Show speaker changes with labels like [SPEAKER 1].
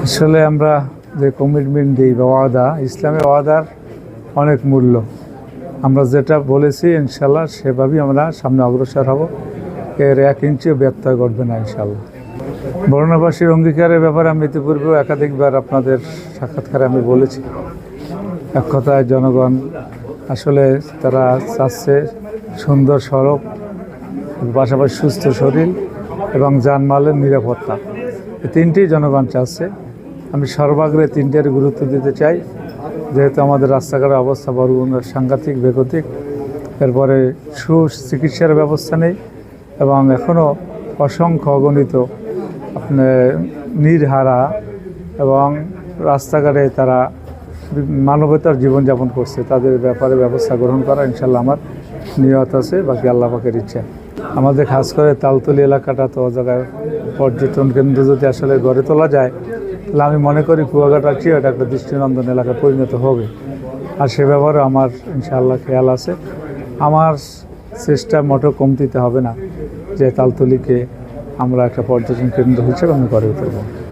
[SPEAKER 1] আসলে আমরা যে কমিটমেন্ট দিই বা ওয়াদা, ইসলামে ওয়াদার অনেক মূল্য। আমরা যেটা বলেছি ইনশাল্লাহ সেভাবেই আমরা সামনে অগ্রসর হব। এর 1 ইঞ্চিও ব্যত্যয় ঘটবে না ইনশাল্লাহ। বর্ণবাসীর অঙ্গীকারের ব্যাপারে আমি ইতিপূর্বেও একাধিকবার আপনাদের সাক্ষাৎকারে আমি বলেছি। এক কথায় জনগণ আসলে তারা চাচ্ছে সুন্দর সড়ক, পাশাপাশি সুস্থ শরীর এবং যানমালের নিরাপত্তা। এই তিনটেই জনগণ চাচ্ছে। আমি সর্বাগ্রে তিনটের গুরুত্ব দিতে চাই, যেহেতু আমাদের রাস্তাঘাটের অবস্থা বড় সাংঘাতিক বেগতিক। এরপরে সুচিকিৎসার ব্যবস্থা নেই এবং এখনও অসংখ্য অগণিত আপনার নির্হারা এবং রাস্তাঘাটে তারা মানবতার জীবনযাপন করছে। তাদের ব্যাপারে ব্যবস্থা গ্রহণ করা ইনশাল্লাহ আমার নিয়ত আছে, বাকি আল্লাহ পাকের ইচ্ছা। আমাদের খাস করে তালতলি এলাকাটা তো জায়গায় পর্যটন কেন্দ্র যদি আসলে গড়ে তোলা যায়, তাহলে আমি মনে করি কুয়াকাটার চেয়ে এটা একটা দৃষ্টিনন্দন এলাকায় পরিণত হবে। আর সে ব্যাপারে আমার ইনশাআল্লাহ খেয়াল আছে। আমার চেষ্টা মোটেও কমতিতে হবে না যে তালতলিকে আমরা একটা পর্যটন কেন্দ্র হিসেবে আমি গড়ে তুলব।